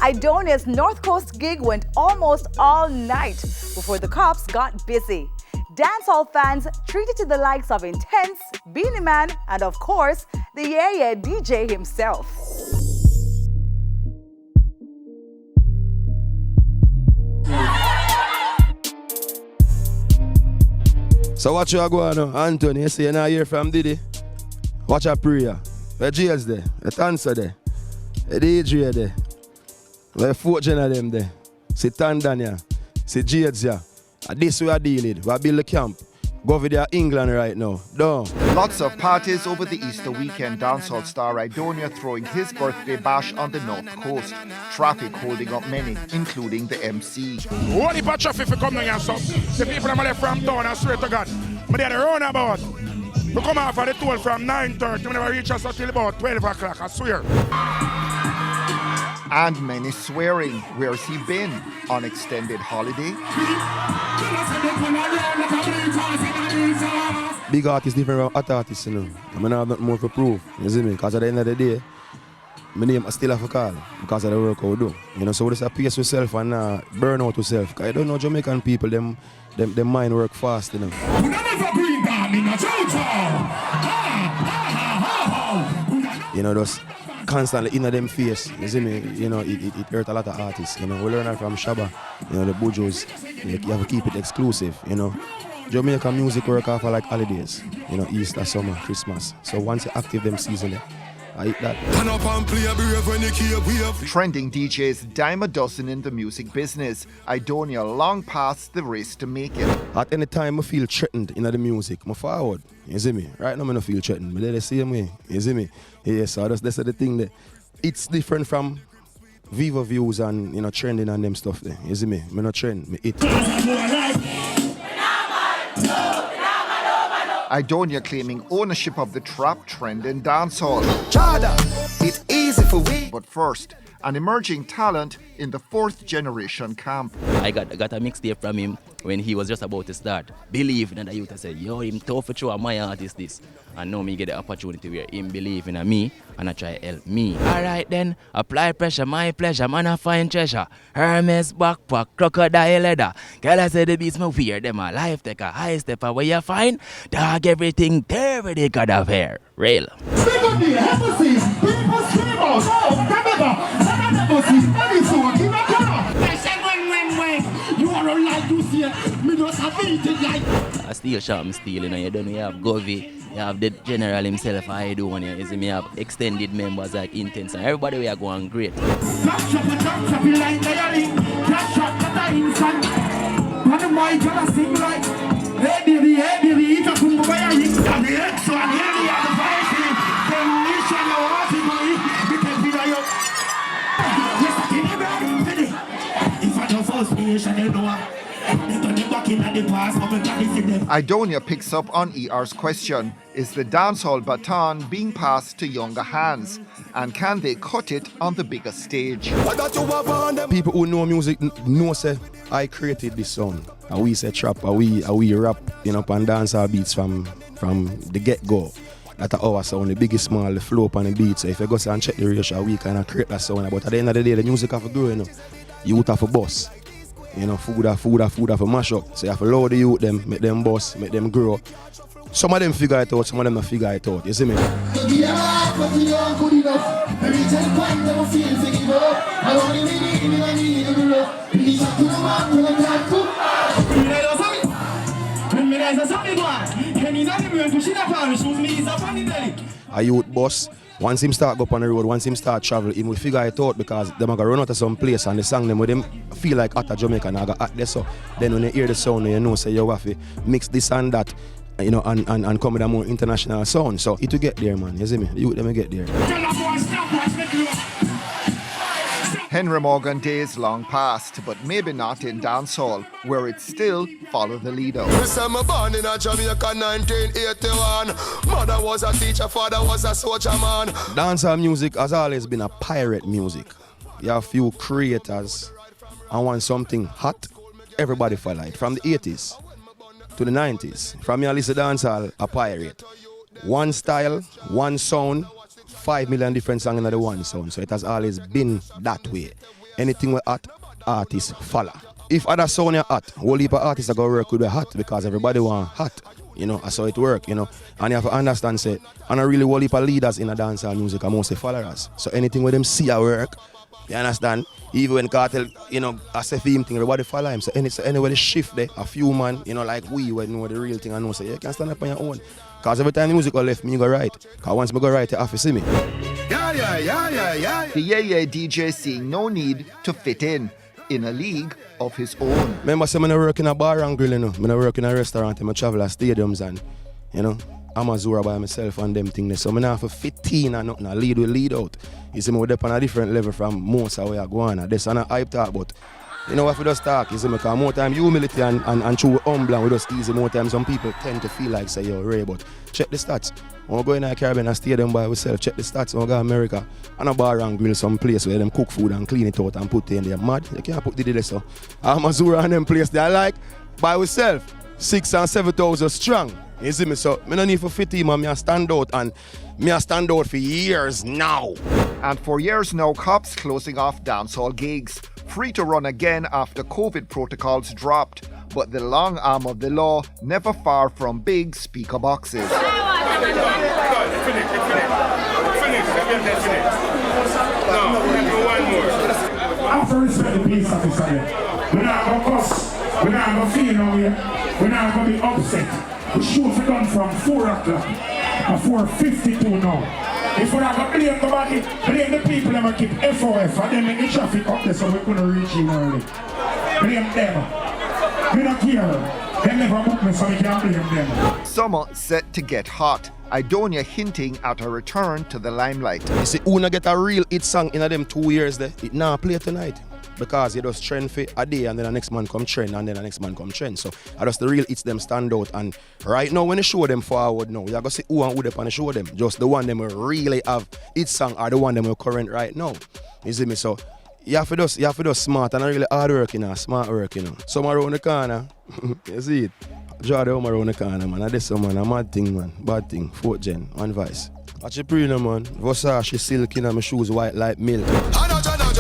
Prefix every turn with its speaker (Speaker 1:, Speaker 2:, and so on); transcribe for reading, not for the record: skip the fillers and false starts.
Speaker 1: Aidonia's North Coast gig went almost all night before the cops got busy. Dancehall fans treated to the likes of Intense, Beanie Man, and of course, the Yeah DJ himself.
Speaker 2: So what you are going on, Anthony? You say you're not hear from Diddy? Watch a prayer. Where Jails there? Where Tansa there? Where DJ there? Where 4 gen of them there? See Tanzania. See Jades here. And this we are dealing. We are building a camp. Go over there England right now. Down.
Speaker 3: Lots of parties over the Easter weekend. Dancehall star Aidonia throwing his birthday bash on the North Coast. Traffic holding up many, including the MC.
Speaker 4: What if traffic coming here, so the people that left from town, I swear to God, but they're the roundabout. We come off of the toll from 9:30, we never reach us until about 12 o'clock, I swear.
Speaker 3: And many swearing. Where's he been? On extended holiday?
Speaker 2: Big artists different from hot artists, you know. I mean, I have nothing more to prove, you see me? Because at the end of the day, my name I still have a call because of the work I do. You know, so we just pace yourself and burn out yourself. Because I don't know Jamaican people, them mind work fast, you know. You know, just constantly in them face, you see me, you know, it hurt a lot of artists, you know. We learn that from Shabba, you know, the Bujos, you have to keep it exclusive, you know. Jamaican music work off for like holidays, you know, Easter, summer, Christmas. So once you active them seasonally, I eat that.
Speaker 3: Trending DJs dime a dozen in the music business. Aidonia long past the race to make it.
Speaker 2: At any time I feel threatened in the music, I forward. You see me? Right now I don't feel threatened. But they're the same way. You see me? Yeah, so that's the thing that it's different from Viva views and, you know, trending and them stuff there. You see me? I'm not trend, me it.
Speaker 3: Aidonia claiming ownership of the trap trend in dancehall.
Speaker 5: It's easy for we.
Speaker 3: But first, an emerging talent in the 4th generation camp.
Speaker 6: I got a mixtape from him when he was just about to start. Believe in the youth. I said, yo, him tough for sure, my artist this. And now me get the opportunity where him believe in me and I try to help me. Alright then, apply pressure, my pleasure, man I find treasure. Hermes backpack, crocodile leather. Girl I say the beats me weird, them a life take a high stepper where you find dog everything there where they got of hair. Real. I steal shot, I'm stealing, and you don't know, you have Govey, you have the general himself, Aidonia, you see me, have extended members like Intense, and everybody we are going great.
Speaker 3: Aidonia picks up on ER's question. Is the dancehall baton being passed to younger hands? And can they cut it on the bigger stage?
Speaker 2: People who know music know say I created this song. And we say trap, and we rap, you know, and dancehall beats from the get-go. That's our sound, the biggest small, the flow on the beat. So if you go and check the ratio, we kind of create that sound. But at the end of the day, the music have to grow, you know. Youth have a boss. You know, food have a mash up. So you have to load the youth them, make them boss, make them grow. Some of them figure it out, some of them don't figure it out. You see me? A youth boss, once him start go up on the road, once him start travel, he will figure it out because them are going to run out of some place and the song them with them feel like at a Jamaica and I got at this. So then when you hear the sound, you know, say you have to mix this and that, you know, and come with a more international sound. So it will get there, man. You see me? The youth them will get there.
Speaker 3: Henry Morgan days long past, but maybe not in dancehall, where it still follow the leader.
Speaker 5: I'm born in a Jamaica 1981. Mother was a teacher, father was a soldier man.
Speaker 2: Dancehall music has always been a pirate music. You have few creators and want something hot, everybody follow it. From the 80s to the 90s, from your list of dancehall, a pirate. One style, one sound, 5 million different songs in the one sound. So it has always been that way. anything with hot, artists follow. If other sound are hot, whole heap of artists are going to work with the hot because everybody want hot. You know, that's how it work, you know. And you have to understand, say, and I really whole heap of leaders in a dancehall music are mostly followers. So anything with them see at work, you understand? Even when Cartel, you know, as a theme thing, everybody follow him. So anywhere they shift there, a few man, you know, like we know the real thing and know, so you can stand up on your own. Because every time the music go left, me go right. Because once me go right, you have to see me.
Speaker 3: The yeah DJ seeing no need to fit in a league of his own.
Speaker 2: Remember, say, I work in a bar and grill, you know. I work in a restaurant, I travel at stadiums and, you know, I'm a Zura by myself and them things. So I don't have to fit in and nothing. I lead out. You see me up on a different level from most of where I go on. That's not a hype talk, but you know what we just talk, you see me, because more time humility and true humble and we just easy. More time some people tend to feel like say, yo, Ray, but check the stats. When we go in the Caribbean and stadium by ourselves, check the stats. When we go to America and a bar and grill some place where them cook food and clean it out and put it in there. Mad, you can't put it there, so. I'm a Zura and them place they like by ourselves, 6,000 and 7,000 strong. You see me, so I don't need to fit in, man. I stand out and I stand out for years now.
Speaker 3: And for years now, Cops closing off dancehall gigs, free to run again after COVID protocols dropped. But the long arm of the law never far from big speaker boxes.
Speaker 4: Finish. No, one more.
Speaker 7: I have to respect the police officer here. We're not going to cuss. We're not going to feel no way. We're not going to be upset. The shoot we done from 4 o'clock and 4:52 now. If we're not going to blame the body, blame the people that keep FOF and then make the traffic up there so we couldn't reach in early. Blame them. We don't care. They never book me so we can't blame them.
Speaker 3: Summer set to get hot. Aidonia hinting at a return to the limelight.
Speaker 2: You see, who not get a real hit song in them 2 years there, it now play tonight. Because you just trend for a day and then the next man come trend and then the next man come trend. So I just the real hits them stand out. And right now when you show them forward now, you're going to see who and who they pan show them. Just the one them will really have hit song or the one them will current right now. You see me? So you have to just smart and really hard work, you know, smart work, you know. Some around the corner, you see it? Draw the home around the corner, man. And this some man, a mad thing, man. Bad thing. 4th gen, one vice. Watch it pre, man. Versace silk in my shoes white like milk.